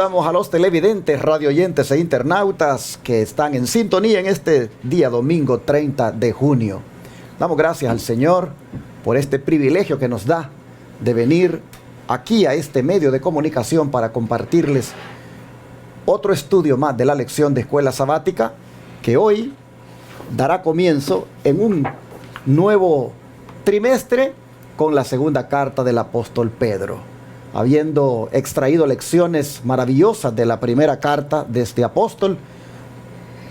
Saludamos a los televidentes, radioyentes e internautas que están en sintonía en este día domingo 30 de junio. Damos gracias al Señor por este privilegio que nos da de venir aquí a este medio de comunicación para compartirles otro estudio más de la lección de escuela sabática que hoy dará comienzo en un nuevo trimestre con la segunda carta del apóstol Pedro. Habiendo extraído lecciones maravillosas de la primera carta de este apóstol,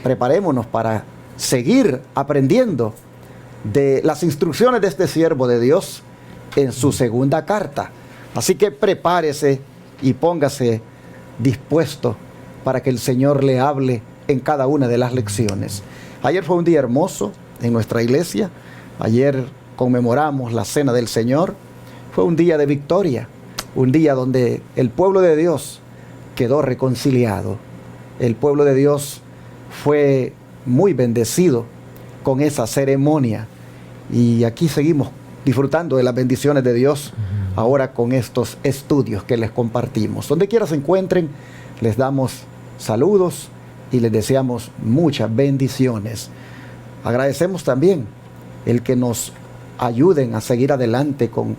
preparémonos para seguir aprendiendo de las instrucciones de este siervo de Dios en su segunda carta. Así que prepárese y póngase dispuesto para que el Señor le hable en cada una de las lecciones. Ayer fue un día hermoso en nuestra iglesia. Ayer conmemoramos la Cena del Señor. Fue un día de victoria, un día donde el pueblo de Dios quedó reconciliado. El pueblo de Dios fue muy bendecido con esa ceremonia. Y aquí seguimos disfrutando de las bendiciones de Dios ahora con estos estudios que les compartimos. Donde quiera se encuentren, les damos saludos y les deseamos muchas bendiciones. Agradecemos también el que nos ayuden a seguir adelante con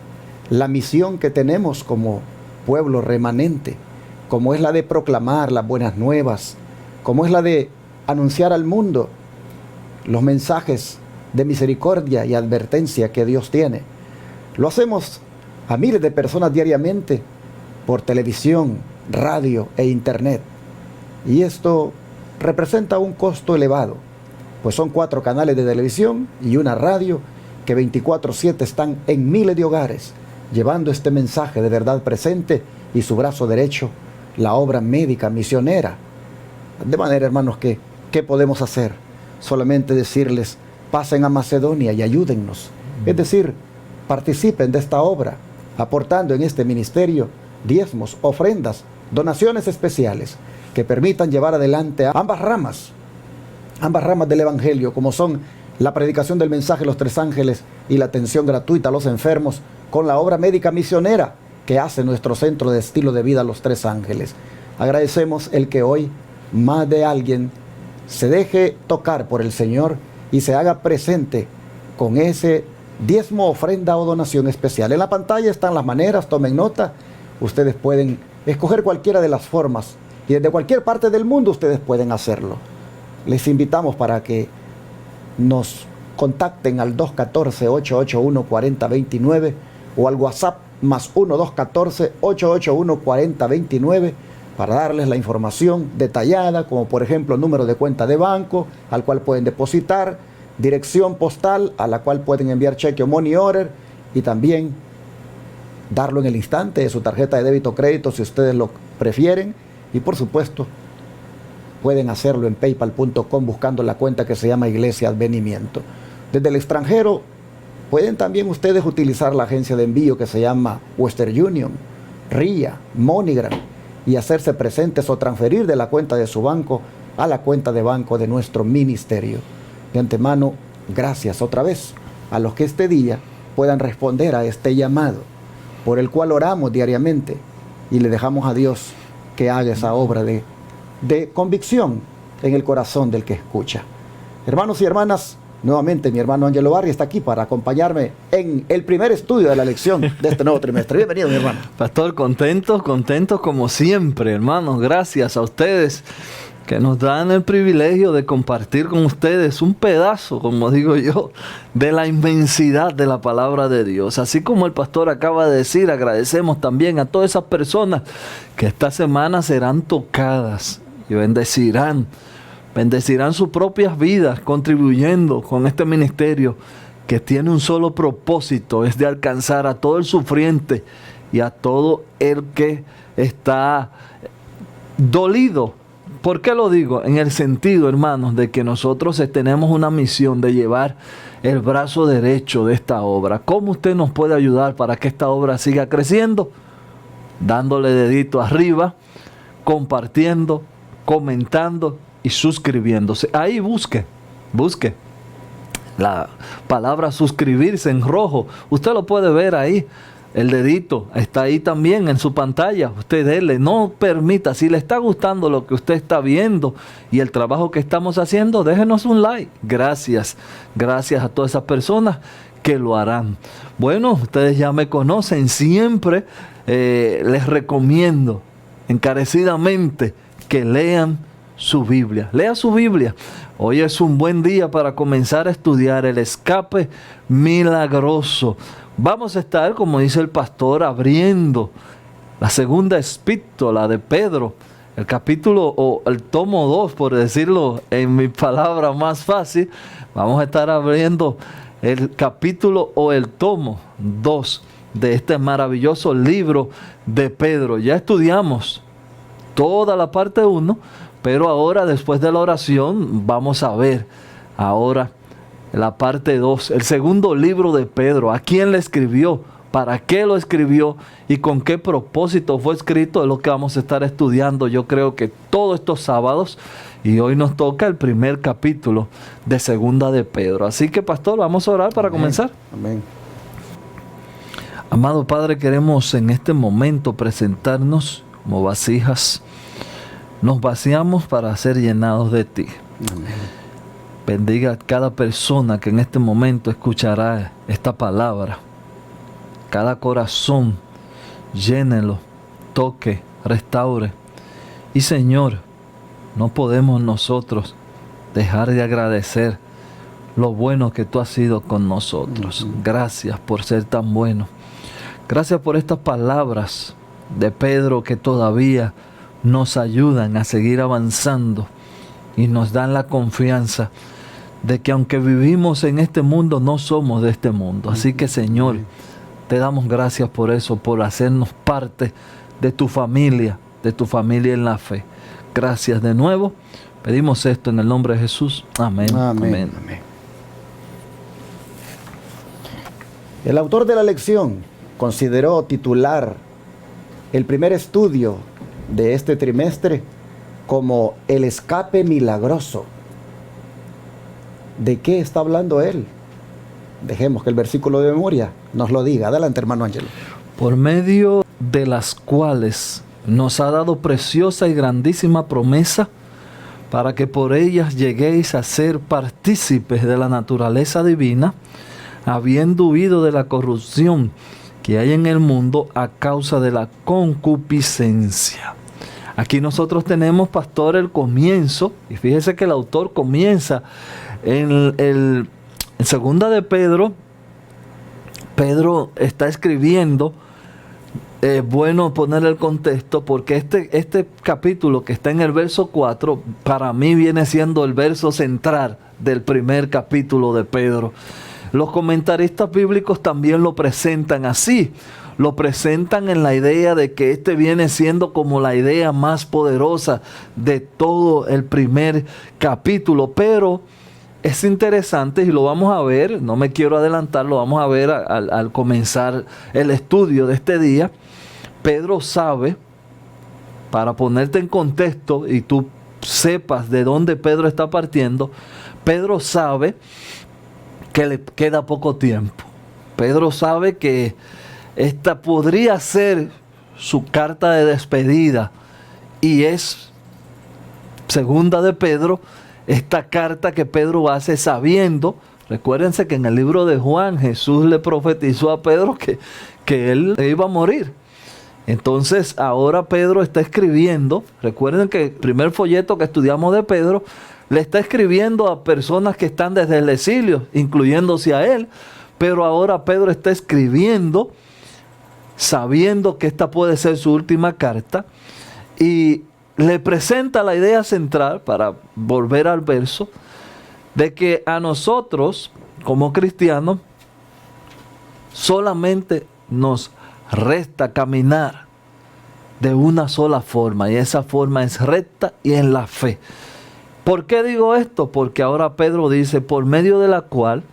la misión que tenemos como pueblo remanente, como es la de proclamar las buenas nuevas, como es la de anunciar al mundo los mensajes de misericordia y advertencia que Dios tiene. Lo hacemos a miles de personas diariamente por televisión, radio e internet. Y esto representa un costo elevado, pues son 4 canales de televisión y una radio que 24/7 están en miles de hogares, llevando este mensaje de verdad presente y su brazo derecho, la obra médica misionera. De manera, hermanos, que ¿qué podemos hacer? Solamente decirles, pasen a Macedonia y ayúdennos. Es decir, participen de esta obra, aportando en este ministerio diezmos, ofrendas, donaciones especiales que permitan llevar adelante ambas ramas del Evangelio, como son la predicación del mensaje de los 3 ángeles y la atención gratuita a los enfermos, con la obra médica misionera que hace nuestro centro de estilo de vida Los 3 Ángeles. Agradecemos el que hoy más de alguien se deje tocar por el Señor y se haga presente con ese diezmo, ofrenda o donación especial. En la pantalla están las maneras, tomen nota. Ustedes pueden escoger cualquiera de las formas y desde cualquier parte del mundo ustedes pueden hacerlo. Les invitamos para que nos contacten al 214-881-4029 o al WhatsApp más 1-214-881-4029 para darles la información detallada, como por ejemplo número de cuenta de banco al cual pueden depositar, dirección postal a la cual pueden enviar cheque o money order y también darlo en el instante de su tarjeta de débito o crédito si ustedes lo prefieren, y por supuesto pueden hacerlo en paypal.com buscando la cuenta que se llama Iglesia Advenimiento. Desde el extranjero pueden también ustedes utilizar la agencia de envío que se llama Western Union, RIA, MoneyGram y hacerse presentes o transferir de la cuenta de su banco a la cuenta de banco de nuestro ministerio. De antemano, gracias otra vez a los que este día puedan responder a este llamado por el cual oramos diariamente y le dejamos a Dios que haga esa obra de convicción en el corazón del que escucha. Hermanos y hermanas, nuevamente mi hermano Ángelo Barri está aquí para acompañarme en el primer estudio de la lección de este nuevo trimestre. Bienvenido, mi hermano. Pastor, contentos como siempre, hermanos. Gracias a ustedes que nos dan el privilegio de compartir con ustedes un pedazo, como digo yo, de la inmensidad de la palabra de Dios. Así como el pastor acaba de decir, agradecemos también a todas esas personas que esta semana serán tocadas y bendecirán sus propias vidas contribuyendo con este ministerio que tiene un solo propósito, es de alcanzar a todo el sufriente y a todo el que está dolido. ¿Por qué lo digo? En el sentido, hermanos, de que nosotros tenemos una misión de llevar el brazo derecho de esta obra. ¿Cómo usted nos puede ayudar para que esta obra siga creciendo? Dándole dedito arriba, compartiendo, comentando y suscribiéndose. Ahí busque la palabra suscribirse en rojo. Usted lo puede ver ahí. El dedito está ahí también en su pantalla. Usted dele, no permita, si le está gustando lo que usted está viendo y el trabajo que estamos haciendo, déjenos un like. Gracias, gracias a todas esas personas que lo harán. Bueno, ustedes ya me conocen, siempre les recomiendo encarecidamente que lean su Biblia. Lea su Biblia. Hoy es un buen día para comenzar a estudiar el escape milagroso. Vamos a estar, como dice el pastor, abriendo la segunda epístola de Pedro, el capítulo o el tomo 2, por decirlo en mi palabra más fácil. Vamos a estar abriendo el capítulo o el tomo 2 de este maravilloso libro de Pedro. Ya estudiamos toda la parte 1, pero ahora, después de la oración, vamos a ver ahora la parte 2, el segundo libro de Pedro. ¿A quién le escribió? ¿Para qué lo escribió? ¿Y con qué propósito fue escrito? Es lo que vamos a estar estudiando, yo creo que todos estos sábados. Y hoy nos toca el primer capítulo de segunda de Pedro. Así que, pastor, vamos a orar para comenzar. Amén. Amado Padre, queremos en este momento presentarnos como vasijas. Nos vaciamos para ser llenados de ti. Amén. Bendiga a cada persona que en este momento escuchará esta palabra. Cada corazón, llénelo, toque, restaure. Y Señor, no podemos nosotros dejar de agradecer lo bueno que tú has sido con nosotros. Gracias por ser tan bueno. Gracias por estas palabras de Pedro que todavía nos ayudan a seguir avanzando y nos dan la confianza de que aunque vivimos en este mundo, no somos de este mundo. Así que, Señor, te damos gracias por eso, por hacernos parte de tu familia en la fe. Gracias de nuevo. Pedimos esto en el nombre de Jesús. Amén. Amén. Amén. El autor de la lección consideró titular el primer estudio de este trimestre como el escape milagroso. ¿De qué está hablando él? Dejemos que el versículo de memoria nos lo diga. Adelante, hermano Ángelo. Por medio de las cuales nos ha dado preciosa y grandísima promesa, para que por ellas lleguéis a ser partícipes de la naturaleza divina, habiendo huido de la corrupción que hay en el mundo a causa de la concupiscencia. Aquí nosotros tenemos, pastor, el comienzo, y fíjese que el autor comienza en segunda de Pedro. Pedro está escribiendo, bueno poner el contexto, porque este capítulo que está en el verso 4, para mí viene siendo el verso central del primer capítulo de Pedro. Los comentaristas bíblicos también lo presentan así. Lo presentan en la idea de que este viene siendo como la idea más poderosa de todo el primer capítulo. Pero es interesante y lo vamos a ver, no me quiero adelantar, lo vamos a ver al comenzar el estudio de este día. Pedro sabe, para ponerte en contexto y tú sepas de dónde Pedro está partiendo, Pedro sabe que le queda poco tiempo. Pedro sabe que esta podría ser su carta de despedida y es segunda de Pedro, esta carta que Pedro hace sabiendo, recuérdense que en el libro de Juan Jesús le profetizó a Pedro que él iba a morir. Entonces ahora Pedro está escribiendo, recuerden que el primer folleto que estudiamos de Pedro le está escribiendo a personas que están desde el exilio, incluyéndose a él, pero ahora Pedro está escribiendo sabiendo que esta puede ser su última carta y le presenta la idea central, para volver al verso, de que a nosotros como cristianos solamente nos resta caminar de una sola forma, y esa forma es recta y en la fe. ¿Por qué digo esto? Porque ahora Pedro dice, por medio de la cual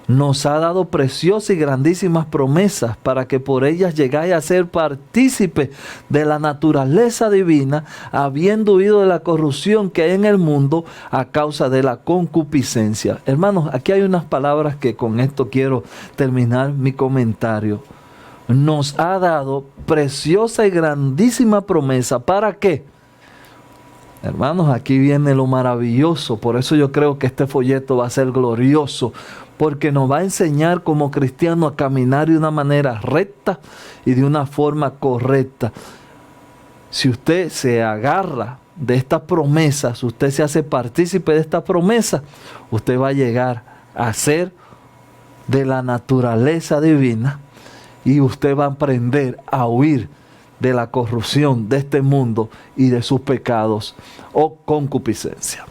nos ha dado preciosas y grandísimas promesas, para que por ellas llegáis a ser partícipes de la naturaleza divina, habiendo huido de la corrupción que hay en el mundo a causa de la concupiscencia. Hermanos, aquí hay unas palabras que con esto quiero terminar mi comentario. nos ha dado preciosa y grandísima promesa. ¿Para qué? Hermanos, aquí viene lo maravilloso. Por eso yo creo que este folleto va a ser glorioso, porque nos va a enseñar como cristianos a caminar de una manera recta y de una forma correcta. Si usted se agarra de estas promesas, usted se hace partícipe de esta promesa, usted va a llegar a ser de la naturaleza divina y usted va a aprender a huir de la corrupción de este mundo y de sus pecados o concupiscencia.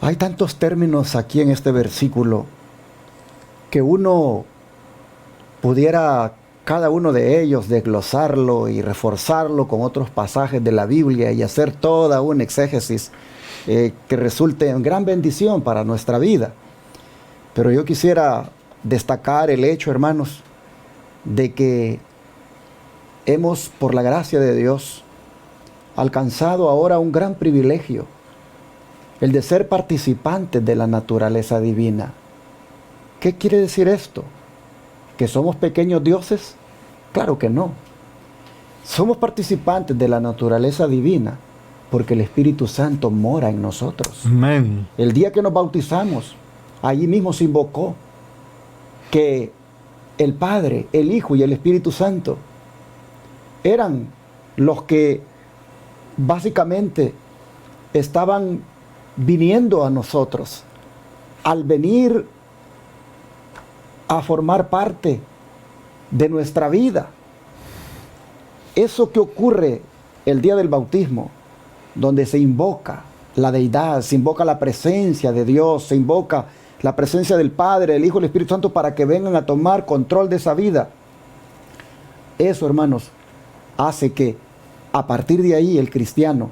Hay tantos términos aquí en este versículo que uno pudiera cada uno de ellos desglosarlo y reforzarlo con otros pasajes de la Biblia y hacer toda una exégesis que resulte en gran bendición para nuestra vida. Pero yo quisiera destacar el hecho, hermanos, de que hemos, por la gracia de Dios, alcanzado ahora un gran privilegio, el de ser participantes de la naturaleza divina. ¿Qué quiere decir esto? ¿Que somos pequeños dioses? Claro que no. Somos participantes de la naturaleza divina porque el Espíritu Santo mora en nosotros. Amén. El día que nos bautizamos, allí mismo se invocó que el Padre, el Hijo y el Espíritu Santo eran los que básicamente estaban viniendo a nosotros. Al venir a formar parte de nuestra vida, eso que ocurre el día del bautismo, donde se invoca la deidad, se invoca la presencia de Dios, se invoca la presencia del Padre, del Hijo y del Espíritu Santo para que vengan a tomar control de esa vida. Eso, hermanos, hace que a partir de ahí el cristiano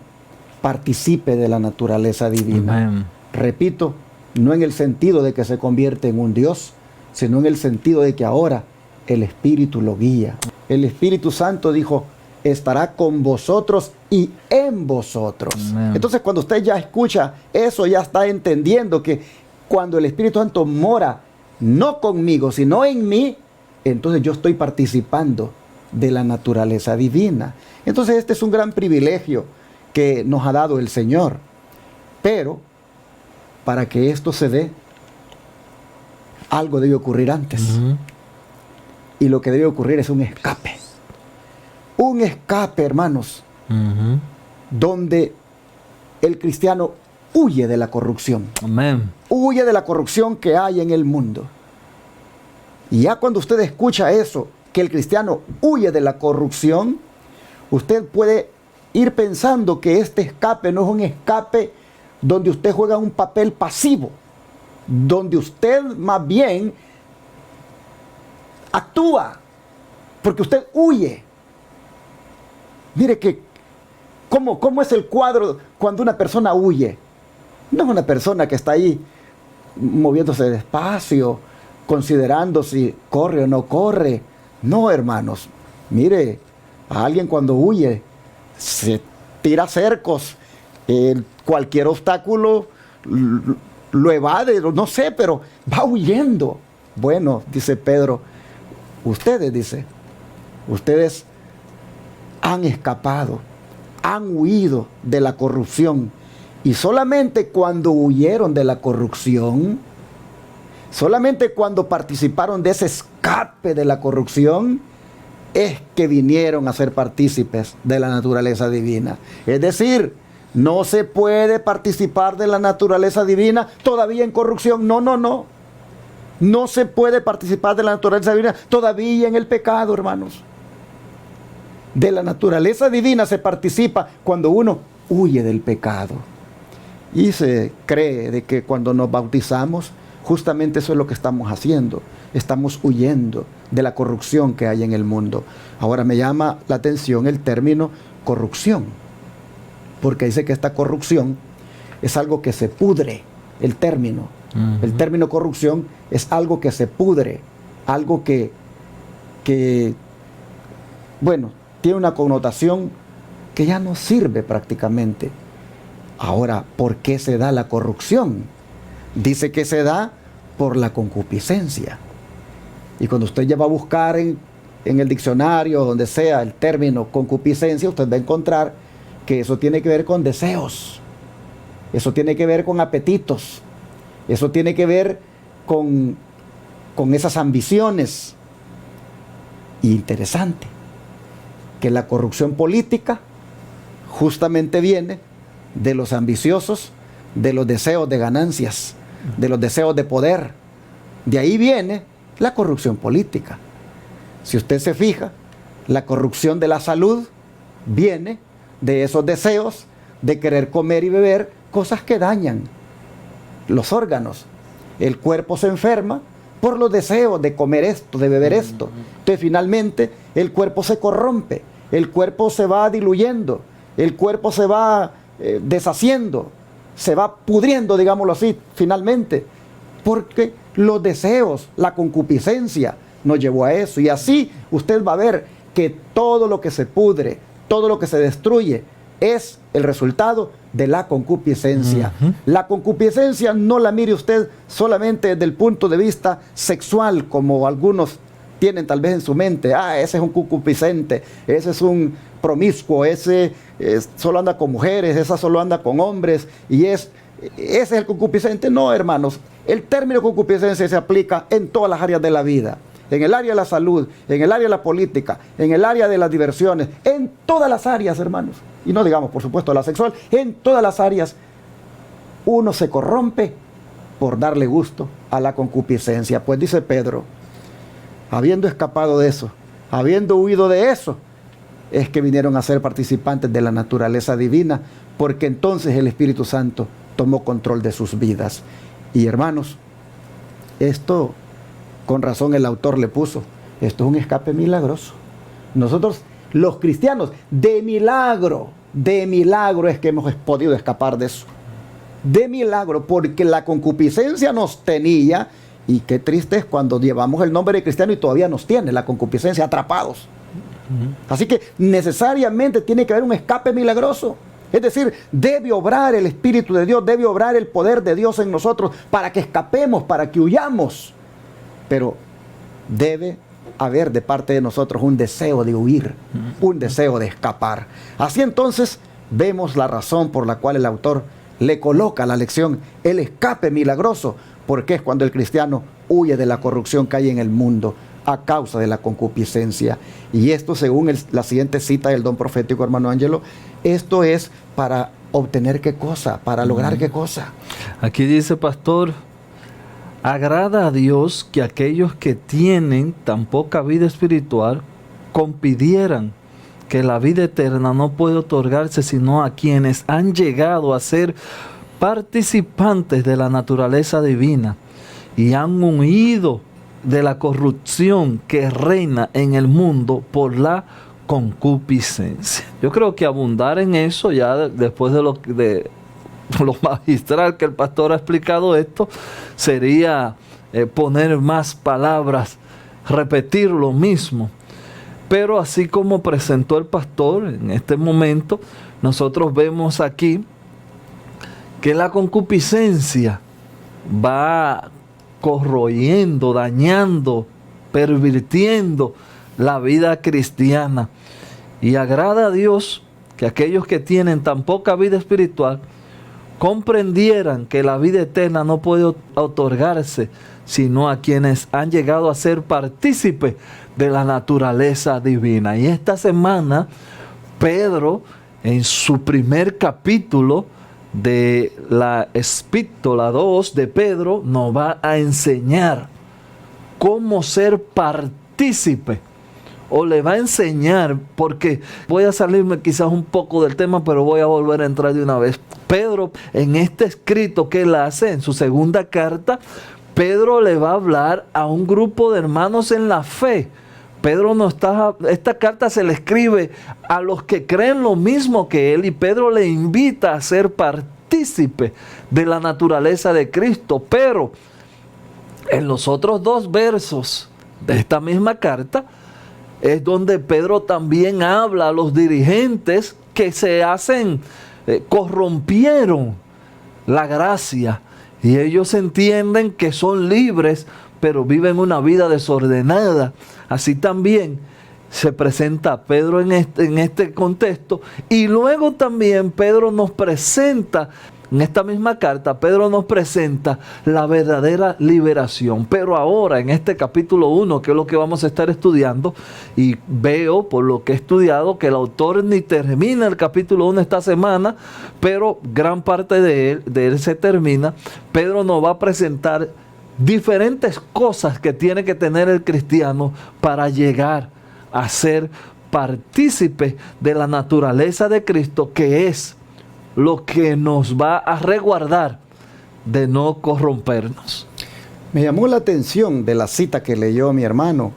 participe de la naturaleza divina. Amén. Repito, no en el sentido de que se convierte en un Dios, sino en el sentido de que ahora el Espíritu lo guía. El Espíritu Santo dijo, estará con vosotros y en vosotros. Amén. Entonces, cuando usted ya escucha eso, ya está entendiendo que cuando el Espíritu Santo mora, no conmigo, sino en mí, entonces yo estoy participando de la naturaleza divina. Entonces, este es un gran privilegio que nos ha dado el Señor. Pero, para que esto se dé, algo debe ocurrir antes. Y lo que debe ocurrir es un escape. Un escape, hermanos, donde el cristiano huye de la corrupción. Amén. Huye de la corrupción que hay en el mundo. Y ya cuando usted escucha eso, que el cristiano huye de la corrupción, usted puede ir pensando que este escape no es un escape donde usted juega un papel pasivo, donde usted más bien actúa, porque usted huye. Mire que, ¿cómo es el cuadro cuando una persona huye? No es una persona que está ahí moviéndose despacio, considerando si corre o no corre. No, hermanos. Mire, a alguien cuando huye, se tira cercos, cualquier obstáculo lo evade, no sé, pero va huyendo. Bueno, dice Pedro, ustedes han escapado, han huido de la corrupción. Y solamente cuando huyeron de la corrupción, solamente cuando participaron de ese escape de la corrupción, es que vinieron a ser partícipes de la naturaleza divina. Es decir, no se puede participar de la naturaleza divina todavía en corrupción. No, no, no. No se puede participar de la naturaleza divina todavía en el pecado, hermanos. De la naturaleza divina se participa cuando uno huye del pecado. Y se cree de que cuando nos bautizamos, justamente eso es lo que estamos haciendo. Estamos huyendo de la corrupción que hay en el mundo. Ahora me llama la atención el término corrupción, porque dice que esta corrupción es algo que se pudre. El término corrupción es algo que se pudre, algo que bueno, tiene una connotación que ya no sirve prácticamente. Ahora, ¿por qué se da la corrupción? Dice que se da por la concupiscencia. Y cuando usted ya va a buscar en el diccionario, donde sea, el término concupiscencia, usted va a encontrar que eso tiene que ver con deseos, eso tiene que ver con apetitos, eso tiene que ver con esas ambiciones. Y interesante, que la corrupción política justamente viene de los ambiciosos, de los deseos de ganancias, de los deseos de poder. De ahí viene la corrupción política. Si usted se fija, la corrupción de la salud viene de esos deseos de querer comer y beber cosas que dañan los órganos. El cuerpo se enferma por los deseos de comer esto, de beber esto. Entonces finalmente el cuerpo se corrompe, el cuerpo se va diluyendo, el cuerpo se va deshaciendo, se va pudriendo, digámoslo así, finalmente, porque los deseos, la concupiscencia nos llevó a eso. Y así usted va a ver que todo lo que se pudre, todo lo que se destruye, es el resultado de la concupiscencia. La concupiscencia no la mire usted solamente desde el punto de vista sexual, como algunos tienen tal vez en su mente. Ese es un concupiscente, ese es un promiscuo, ese solo anda con mujeres, esa solo anda con hombres, y ese es el concupiscente. No, hermanos, el término concupiscencia se aplica en todas las áreas de la vida. En el área de la salud, en el área de la política, en el área de las diversiones, en todas las áreas, hermanos. Y no digamos, por supuesto, la sexual, en todas las áreas. Uno se corrompe por darle gusto a la concupiscencia. Pues dice Pedro, habiendo escapado de eso, habiendo huido de eso, es que vinieron a ser participantes de la naturaleza divina, porque entonces el Espíritu Santo tomó control de sus vidas. Y hermanos, esto, con razón el autor le puso, esto es un escape milagroso. Nosotros, los cristianos, de milagro es que hemos podido escapar de eso. De milagro, porque la concupiscencia nos tenía, y qué triste es cuando llevamos el nombre de cristiano y todavía nos tiene la concupiscencia atrapados. Así que necesariamente tiene que haber un escape milagroso. Es decir, debe obrar el Espíritu de Dios, debe obrar el poder de Dios en nosotros para que escapemos, para que huyamos. Pero debe haber de parte de nosotros un deseo de huir, un deseo de escapar. Así entonces vemos la razón por la cual el autor le coloca la lección, el escape milagroso, porque es cuando el cristiano huye de la corrupción que hay en el mundo a causa de la concupiscencia. Y esto, según la siguiente cita del don profético, hermano Ángelo, esto es para obtener qué cosa, para lograr qué cosa. Aquí dice, pastor, agrada a Dios que aquellos que tienen tan poca vida espiritual compidieran que la vida eterna no puede otorgarse sino a quienes han llegado a ser participantes de la naturaleza divina y han huido de la corrupción que reina en el mundo por la concupiscencia. Yo creo que abundar en eso, ya después de lo magistral que el pastor ha explicado esto, sería poner más palabras, repetir lo mismo. Pero así como presentó el pastor en este momento, nosotros vemos aquí que la concupiscencia va corroyendo, dañando, pervirtiendo la vida cristiana. Y agrada a Dios que aquellos que tienen tan poca vida espiritual comprendieran que la vida eterna no puede otorgarse sino a quienes han llegado a ser partícipes de la naturaleza divina. Y esta semana Pedro, en su primer capítulo de la epístola 2 de Pedro, nos va a enseñar cómo ser partícipe, o le va a enseñar, porque voy a salirme quizás un poco del tema, pero voy a volver a entrar de una vez. Pedro, en este escrito que él hace, en su segunda carta, Pedro le va a hablar a un grupo de hermanos en la fe. Esta carta se le escribe a los que creen lo mismo que él, y Pedro le invita a ser partícipe de la naturaleza de Cristo. Pero en los otros dos versos de esta misma carta es donde Pedro también habla a los dirigentes que corrompieron la gracia, y ellos entienden que son libres pero viven una vida desordenada. Así también se presenta Pedro en este contexto, y luego también Pedro nos presenta, en esta misma carta, Pedro nos presenta la verdadera liberación. Pero ahora, en este capítulo 1, que es lo que vamos a estar estudiando, y veo por lo que he estudiado que el autor ni termina el capítulo 1 esta semana, pero gran parte de él se termina. Pedro nos va a presentar diferentes cosas que tiene que tener el cristiano para llegar a ser partícipe de la naturaleza de Cristo, que es lo que nos va a resguardar de no corrompernos. Me llamó la atención de la cita que leyó mi hermano,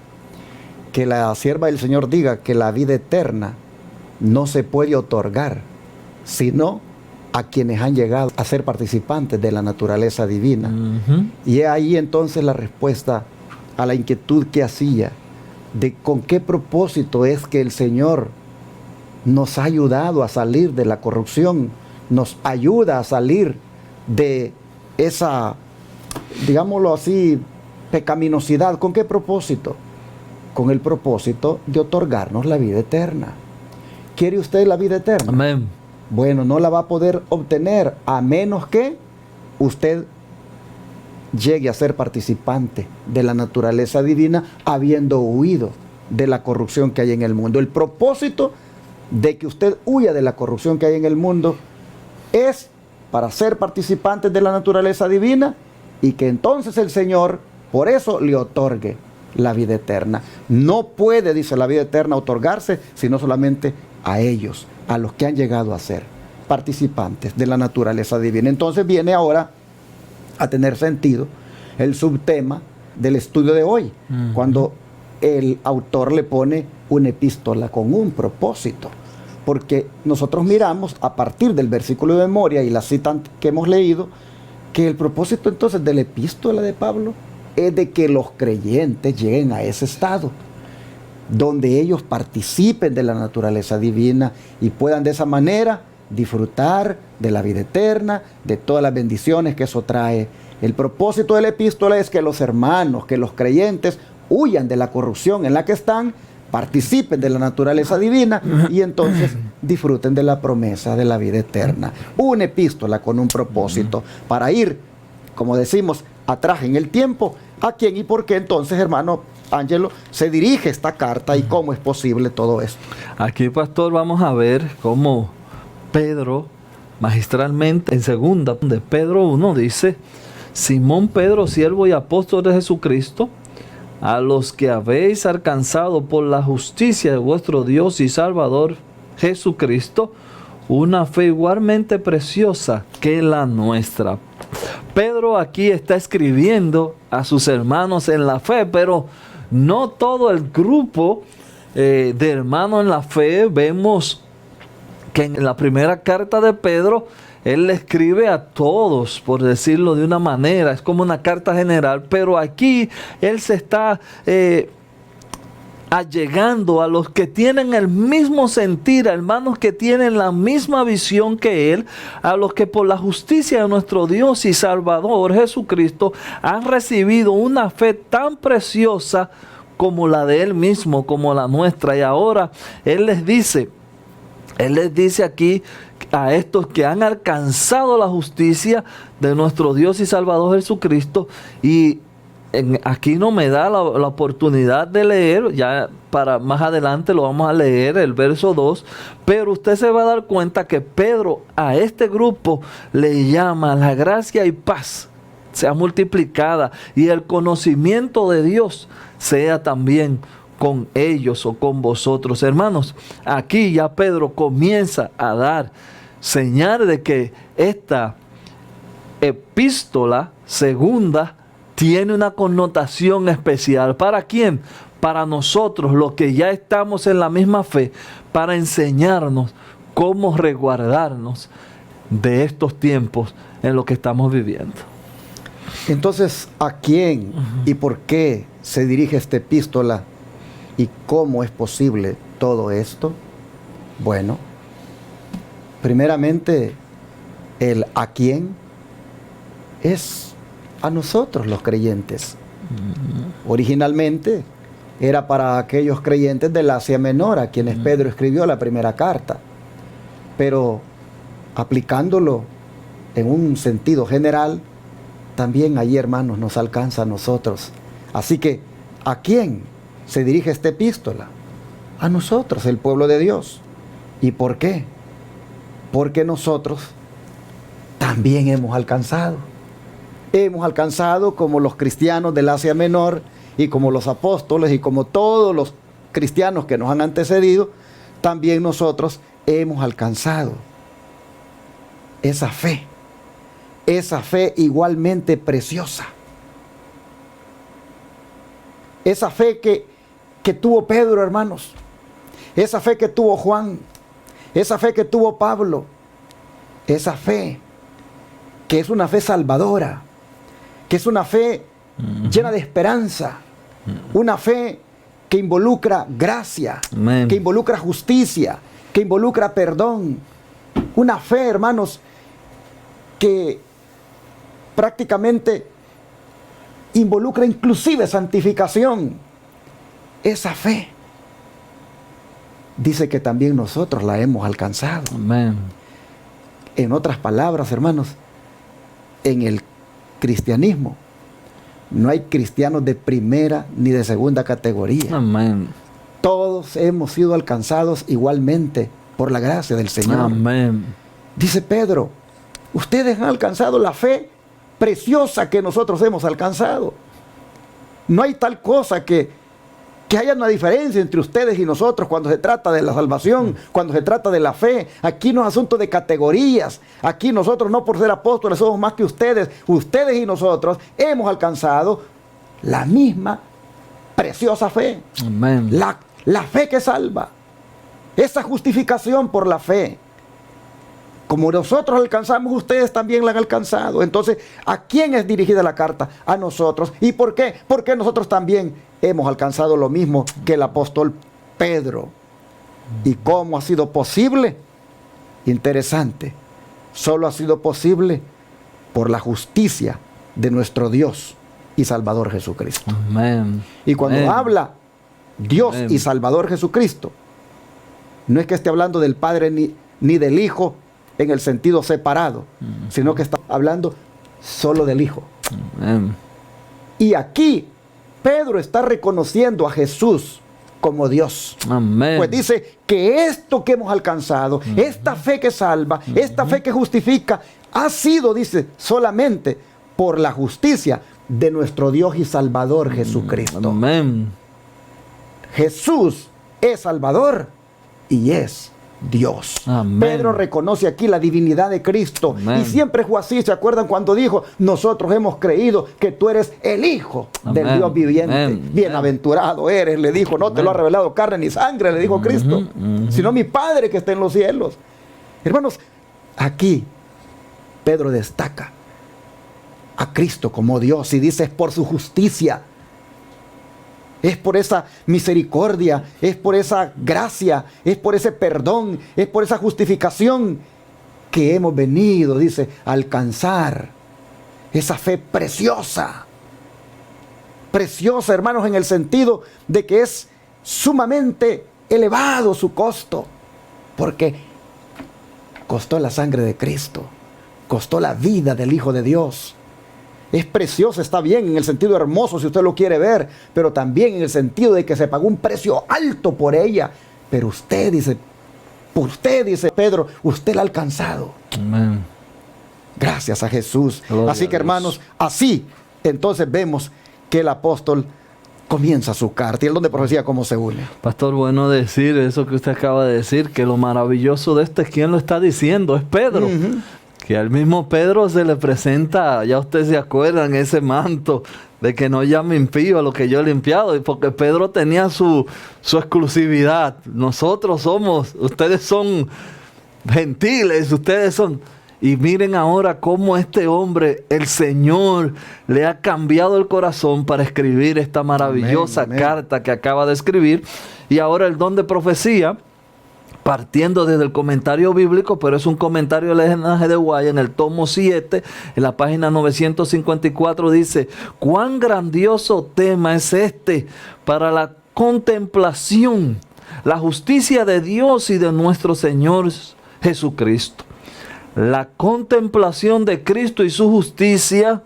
que la sierva del Señor diga que la vida eterna no se puede otorgar, sino a quienes han llegado a ser participantes de la naturaleza divina. Y ahí entonces la respuesta a la inquietud que hacía de con qué propósito es que el Señor nos ha ayudado a salir de la corrupción, nos ayuda a salir de esa, digámoslo así, pecaminosidad. ¿Con qué propósito? Con el propósito de otorgarnos la vida eterna. ¿Quiere usted la vida eterna? Amén. Bueno, no la va a poder obtener a menos que usted llegue a ser participante de la naturaleza divina, habiendo huido de la corrupción que hay en el mundo. El propósito de que usted huya de la corrupción que hay en el mundo es para ser participante de la naturaleza divina, y que entonces el Señor por eso le otorgue la vida eterna. No puede, dice, la vida eterna otorgarse sino solamente a ellos, a los que han llegado a ser participantes de la naturaleza divina. Entonces viene ahora a tener sentido el subtema del estudio de hoy, cuando el autor le pone una epístola con un propósito. Porque nosotros miramos a partir del versículo de memoria y la cita que hemos leído, que el propósito entonces de la epístola de Pablo es de que los creyentes lleguen a ese estado, donde ellos participen de la naturaleza divina y puedan de esa manera disfrutar de la vida eterna, de todas las bendiciones que eso trae. El propósito de la epístola es que los hermanos, que los creyentes huyan de la corrupción en la que están, participen de la naturaleza divina y entonces disfruten de la promesa de la vida eterna. Una epístola con un propósito para ir, como decimos, atrás en el tiempo. ¿A quién y por qué entonces, hermano Ángelo, se dirige esta carta y cómo es posible todo esto? Aquí, pastor, vamos a ver cómo Pedro, magistralmente, en segunda de Pedro 1, dice: Simón Pedro, siervo y apóstol de Jesucristo, a los que habéis alcanzado por la justicia de vuestro Dios y Salvador Jesucristo, una fe igualmente preciosa que la nuestra. Pedro aquí está escribiendo a sus hermanos en la fe, pero no todo el grupo de hermanos en la fe. Vemos que en la primera carta de Pedro, él le escribe a todos, por decirlo de una manera, es como una carta general, pero aquí él se está allegando a los que tienen el mismo sentir, a hermanos que tienen la misma visión que él, a los que por la justicia de nuestro Dios y Salvador Jesucristo han recibido una fe tan preciosa como la de él mismo, como la nuestra. Y ahora él les dice aquí a estos que han alcanzado la justicia de nuestro Dios y Salvador Jesucristo, y aquí no me da la oportunidad de leer, ya para más adelante lo vamos a leer, el verso 2, pero usted se va a dar cuenta que Pedro a este grupo le llama: la gracia y paz sea multiplicada y el conocimiento de Dios sea también con ellos o con vosotros. Hermanos, aquí ya Pedro comienza a dar señal de que esta epístola segunda tiene una connotación especial. ¿Para quién? Para nosotros, los que ya estamos en la misma fe, para enseñarnos cómo resguardarnos de estos tiempos en los que estamos viviendo. Entonces, ¿a quién y por qué se dirige esta epístola? ¿Y cómo es posible todo esto? Bueno, primeramente, el a quién es a nosotros los creyentes. Originalmente era para aquellos creyentes del Asia Menor, a quienes Pedro escribió la primera carta. Pero aplicándolo en un sentido general, también allí, hermanos, nos alcanza a nosotros. Así que, ¿a quién se dirige esta epístola? A nosotros, el pueblo de Dios. ¿Y por qué? Porque nosotros también hemos alcanzado. Hemos alcanzado como los cristianos del Asia Menor y como los apóstoles y como todos los cristianos que nos han antecedido, también nosotros hemos alcanzado esa fe igualmente preciosa. Esa fe que tuvo Pedro, hermanos. Esa fe que tuvo Juan. Esa fe que tuvo Pablo. Esa fe que es una fe salvadora. Que es una fe llena de esperanza. Una fe que involucra gracia. Amén. Que involucra justicia. Que involucra perdón. Una fe, hermanos, que prácticamente involucra inclusive santificación. Esa fe dice que también nosotros la hemos alcanzado. Amén. En otras palabras, hermanos, en el cristianismo no hay cristianos de primera ni de segunda categoría. Amén. Todos hemos sido alcanzados igualmente por la gracia del Señor. Amén. Dice Pedro, ustedes han alcanzado la fe preciosa que nosotros hemos alcanzado. No hay tal cosa que haya una diferencia entre ustedes y nosotros cuando se trata de la salvación, cuando se trata de la fe. Aquí no es asunto de categorías. Aquí nosotros, no por ser apóstoles, somos más que ustedes. Ustedes y nosotros hemos alcanzado la misma preciosa fe. Amén. La fe que salva. Esa justificación por la fe. Como nosotros alcanzamos, ustedes también la han alcanzado. Entonces, ¿a quién es dirigida la carta? A nosotros. ¿Y por qué? Porque nosotros también hemos alcanzado lo mismo que el apóstol Pedro. ¿Y cómo ha sido posible? Interesante. Solo ha sido posible por la justicia de nuestro Dios y Salvador Jesucristo. Amén. Y cuando Amén. habla Dios Amén. y Salvador Jesucristo, no es que esté hablando del Padre ni del Hijo en el sentido separado, sino que está hablando solo del Hijo. Amén. Y aquí Pedro está reconociendo a Jesús como Dios. Amén. Pues dice que esto que hemos alcanzado, esta fe que salva, esta fe que justifica, ha sido, dice, solamente por la justicia de nuestro Dios y Salvador Jesucristo. Amén. Jesús es Salvador y es Dios. Amén. Pedro reconoce aquí la divinidad de Cristo. Amén. Y siempre fue así. ¿Se acuerdan cuando dijo: nosotros hemos creído que tú eres el Hijo del Amén. Dios viviente? Amén. Bienaventurado eres, le dijo. No te lo ha revelado carne ni sangre, le dijo Cristo, sino mi Padre que está en los cielos. Hermanos, aquí Pedro destaca a Cristo como Dios y dice: es por su justicia. Es por esa misericordia, es por esa gracia, es por ese perdón, es por esa justificación que hemos venido, dice, a alcanzar esa fe preciosa. Preciosa, hermanos, en el sentido de que es sumamente elevado su costo, porque costó la sangre de Cristo, costó la vida del Hijo de Dios. Es preciosa, está bien, en el sentido hermoso si usted lo quiere ver, pero también en el sentido de que se pagó un precio alto por ella. Pero usted dice Pedro, usted la ha alcanzado. Amén. Gracias a Jesús. Gloria Así a que, Dios. hermanos, así entonces vemos que el apóstol comienza su carta. Y el don de profecía, ¿cómo se une? Pastor, bueno decir eso que usted acaba de decir, que lo maravilloso de esto es quién lo está diciendo, es Pedro. Que al mismo Pedro se le presenta, ya ustedes se acuerdan, ese manto de que no llame impío a lo que yo he limpiado, y porque Pedro tenía su exclusividad. Nosotros ustedes son gentiles, ustedes son... Y miren ahora cómo este hombre, el Señor, le ha cambiado el corazón para escribir esta maravillosa Amén. carta que acaba de escribir. Y ahora el don de profecía partiendo desde el comentario bíblico, pero es un comentario del Ellen G. de White en el tomo 7, en la página 954, dice: cuán grandioso tema es este para la contemplación, la justicia de Dios y de nuestro Señor Jesucristo. La contemplación de Cristo y su justicia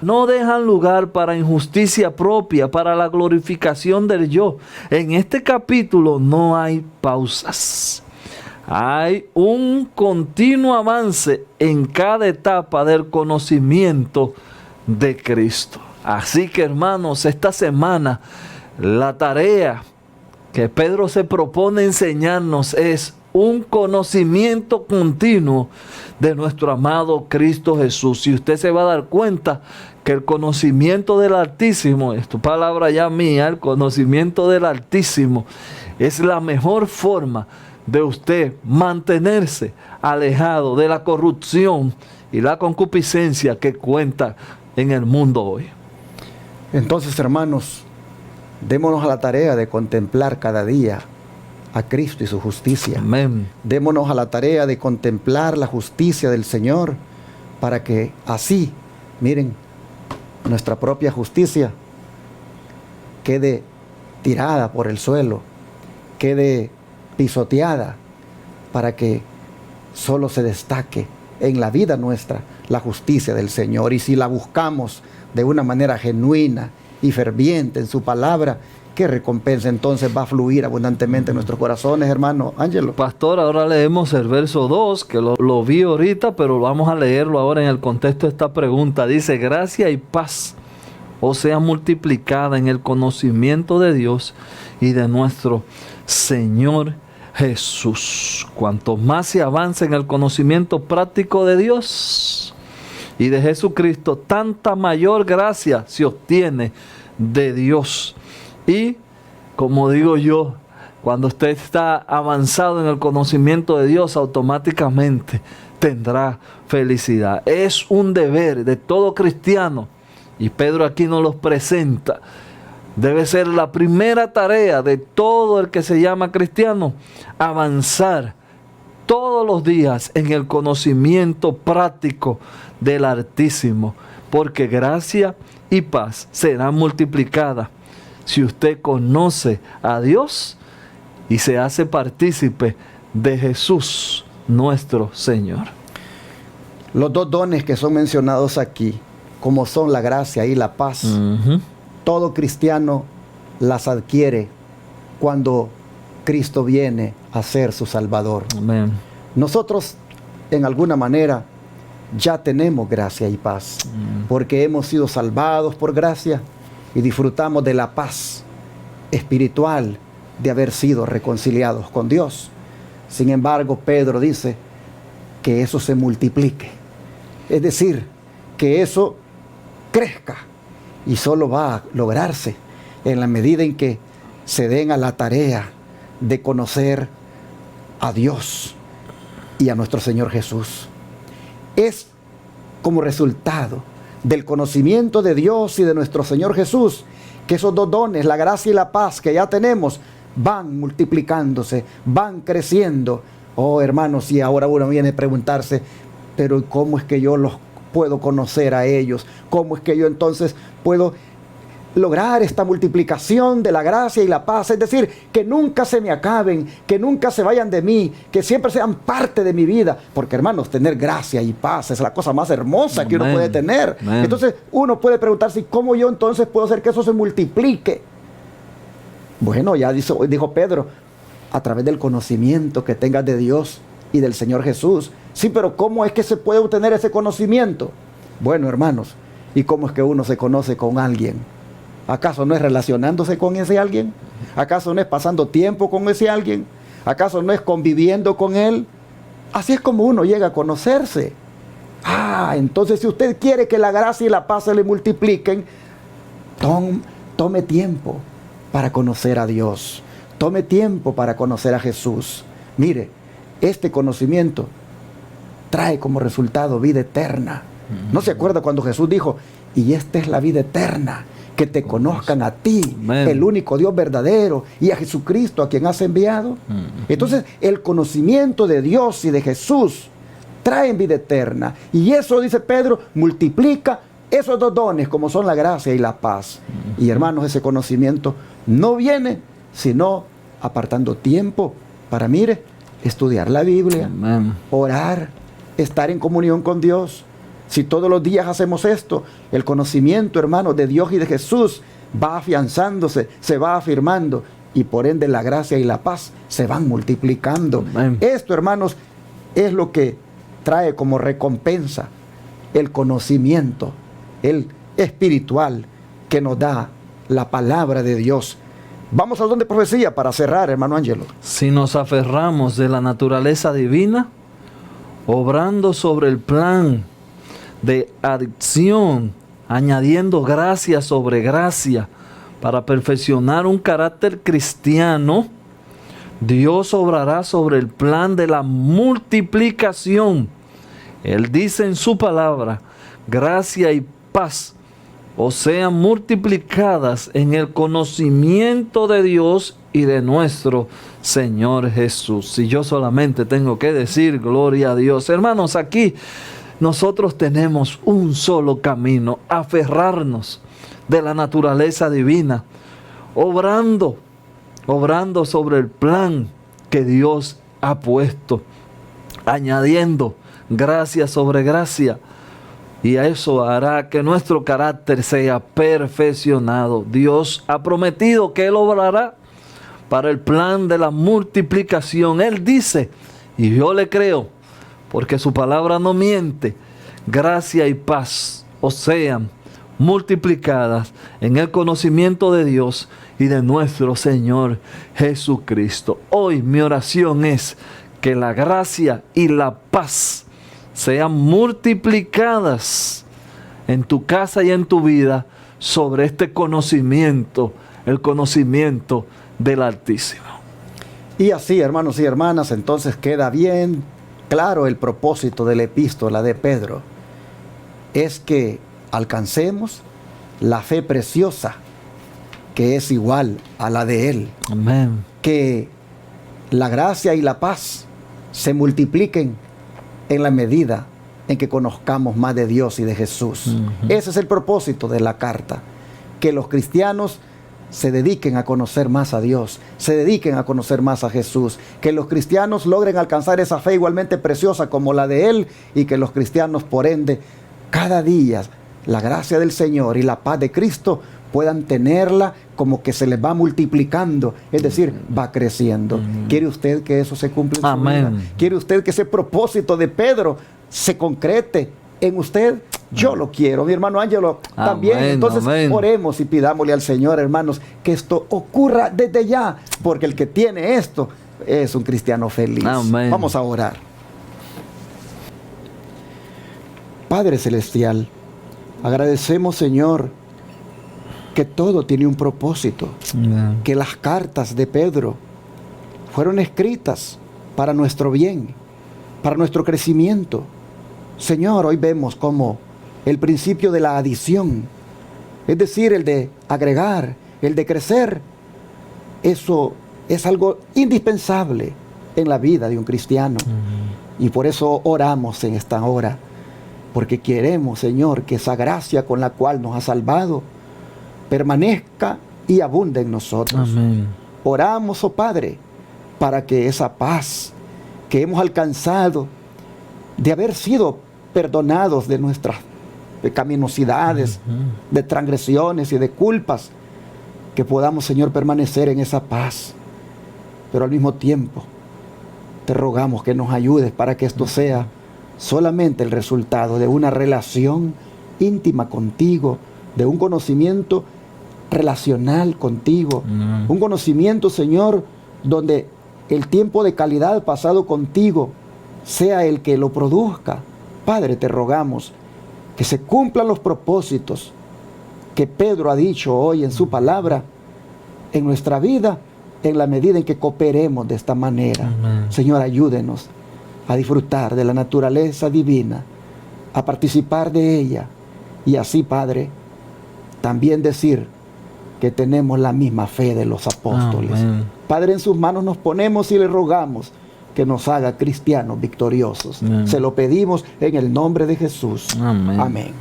no dejan lugar para injusticia propia, para la glorificación del yo. En este capítulo no hay pausas. Hay un continuo avance en cada etapa del conocimiento de Cristo. Así que, hermanos, esta semana la tarea que Pedro se propone enseñarnos es un conocimiento continuo de nuestro amado Cristo Jesús. Y usted se va a dar cuenta que el conocimiento del Altísimo, es tu palabra ya mía, el conocimiento del Altísimo es la mejor forma de usted mantenerse alejado de la corrupción y la concupiscencia que cuenta en el mundo hoy. Entonces, hermanos, démonos a la tarea de contemplar cada día a Cristo y su justicia. Amén. Démonos a la tarea de contemplar la justicia del Señor, para que así, miren, nuestra propia justicia quede tirada por el suelo, quede pisoteada, para que solo se destaque en la vida nuestra la justicia del Señor. Y si la buscamos de una manera genuina y ferviente en su palabra, ¿qué recompensa entonces va a fluir abundantemente en nuestros corazones, hermano Ángelo? Pastor, ahora leemos el verso 2, que lo vi ahorita, pero vamos a leerlo ahora en el contexto de esta pregunta. Dice: gracia y paz os sea multiplicada en el conocimiento de Dios y de nuestro Señor Jesús. Cuanto más se avanza en el conocimiento práctico de Dios y de Jesucristo, tanta mayor gracia se obtiene de Dios. Y, como digo yo, cuando usted está avanzado en el conocimiento de Dios, automáticamente tendrá felicidad. Es un deber de todo cristiano, y Pedro aquí nos los presenta. Debe ser la primera tarea de todo el que se llama cristiano, avanzar todos los días en el conocimiento práctico del Altísimo, porque gracia y paz serán multiplicadas si usted conoce a Dios y se hace partícipe de Jesús, nuestro Señor. Los dos dones que son mencionados aquí, como son la gracia y la paz, todo cristiano las adquiere cuando Cristo viene a ser su Salvador. Amén. Nosotros, en alguna manera, ya tenemos gracia y paz, porque hemos sido salvados por gracia y disfrutamos de la paz espiritual de haber sido reconciliados con Dios. Sin embargo, Pedro dice que eso se multiplique, es decir, que eso crezca, y solo va a lograrse en la medida en que se den a la tarea de conocer a Dios y a nuestro Señor Jesús. Es como resultado del conocimiento de Dios y de nuestro Señor Jesús que esos dos dones, la gracia y la paz que ya tenemos, van multiplicándose, van creciendo. Oh, hermanos, y ahora uno viene a preguntarse, pero ¿cómo es que yo los puedo conocer a ellos? ¿Cómo es que yo entonces puedo lograr esta multiplicación de la gracia y la paz? Es decir, que nunca se me acaben, que nunca se vayan de mí, que siempre sean parte de mi vida. Porque, hermanos, tener gracia y paz es la cosa más hermosa que uno puede tener. Amén. Entonces uno puede preguntarse, ¿cómo yo entonces puedo hacer que eso se multiplique? Bueno, ya dijo Pedro, a través del conocimiento que tengas de Dios y del Señor Jesús. Sí, pero ¿cómo es que se puede obtener ese conocimiento? Bueno, hermanos, ¿y cómo es que uno se conoce con alguien? ¿Acaso no es relacionándose con ese alguien? ¿Acaso no es pasando tiempo con ese alguien? ¿Acaso no es conviviendo con él? Así es como uno llega a conocerse. Entonces si usted quiere que la gracia y la paz se le multipliquen, tome tiempo para conocer a Dios. Tome tiempo para conocer a Jesús. Mire, este conocimiento trae como resultado vida eterna. ¿No se acuerda cuando Jesús dijo, y esta es la vida eterna, que te conozcan a ti, Amén. el único Dios verdadero, y a Jesucristo a quien has enviado. Entonces, el conocimiento de Dios y de Jesús trae vida eterna. Y eso, dice Pedro, multiplica esos dos dones como son la gracia y la paz. Y hermanos, ese conocimiento no viene sino apartando tiempo para, mire, estudiar la Biblia, Amén. orar, estar en comunión con Dios. Si todos los días hacemos esto, el conocimiento, hermanos, de Dios y de Jesús va afianzándose, se va afirmando, y por ende la gracia y la paz se van multiplicando. Amén. Esto, hermanos, es lo que trae como recompensa el conocimiento, el espiritual que nos da la palabra de Dios. Vamos al don de profecía para cerrar, hermano Ángelo. Si nos aferramos de la naturaleza divina, obrando sobre el plan de adicción, añadiendo gracia sobre gracia, para perfeccionar un carácter cristiano, Dios obrará sobre el plan de la multiplicación. Él dice en su palabra, gracia y paz, o sean multiplicadas en el conocimiento de Dios y de nuestro Señor Jesús. Si yo solamente tengo que decir gloria a Dios. Hermanos, aquí nosotros tenemos un solo camino, aferrarnos de la naturaleza divina, obrando sobre el plan que Dios ha puesto, añadiendo gracia sobre gracia. Y eso hará que nuestro carácter sea perfeccionado. Dios ha prometido que Él obrará para el plan de la multiplicación. Él dice, y yo le creo, porque su palabra no miente, gracia y paz, o sean multiplicadas en el conocimiento de Dios y de nuestro Señor Jesucristo. Hoy mi oración es que la gracia y la paz sean multiplicadas en tu casa y en tu vida sobre este conocimiento, el conocimiento del Altísimo. Y así, hermanos y hermanas, entonces queda bien claro el propósito de la epístola de Pedro. Es que alcancemos la fe preciosa que es igual a la de Él. Amén. Que la gracia y la paz se multipliquen en la medida en que conozcamos más de Dios y de Jesús. Ese es el propósito de la carta. Que los cristianos se dediquen a conocer más a Dios, se dediquen a conocer más a Jesús, que los cristianos logren alcanzar esa fe igualmente preciosa como la de Él, y que los cristianos, por ende, cada día la gracia del Señor y la paz de Cristo puedan tenerla como que se les va multiplicando, es decir, va creciendo. ¿Quiere usted que eso se cumpla en su Amén. vida? ¿Quiere usted que ese propósito de Pedro se concrete en usted? Yo lo quiero, mi hermano Ángelo también. Amén, Entonces amén. oremos y pidámosle al Señor, hermanos, que esto ocurra desde ya, porque el que tiene esto es un cristiano feliz. Amén. Vamos a orar. Padre Celestial, agradecemos, Señor, que todo tiene un propósito, Amén. que las cartas de Pedro fueron escritas para nuestro bien, para nuestro crecimiento. Señor, hoy vemos como el principio de la adición, es decir, el de agregar, el de crecer, eso es algo indispensable en la vida de un cristiano. Y por eso oramos en esta hora, porque queremos, Señor, que esa gracia con la cual nos ha salvado permanezca y abunde en nosotros. Amén. Oramos, oh Padre, para que esa paz que hemos alcanzado de haber sido perdonados de nuestras pecaminosidades, de transgresiones y de culpas, que podamos, Señor, permanecer en esa paz. Pero al mismo tiempo te rogamos que nos ayudes para que esto sea solamente el resultado de una relación íntima contigo, de un conocimiento relacional contigo, un conocimiento, Señor, donde el tiempo de calidad pasado contigo sea el que lo produzca. Padre, te rogamos que se cumplan los propósitos que Pedro ha dicho hoy en su palabra en nuestra vida, en la medida en que cooperemos de esta manera. Amén. Señor, ayúdenos a disfrutar de la naturaleza divina, a participar de ella, y así, Padre, también decir que tenemos la misma fe de los apóstoles. Amén. Padre, en sus manos nos ponemos y le rogamos que nos haga cristianos victoriosos. Amén. Se lo pedimos en el nombre de Jesús. Amén. Amén.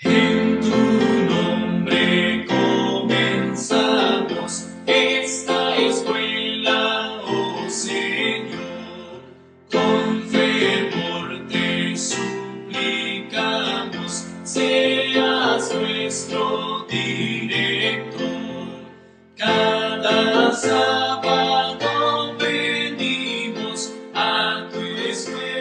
En tu nombre comenzamos esta escuela, oh Señor. Con fervor te suplicamos, seas nuestro director. Cada sábado venimos a tu escuela.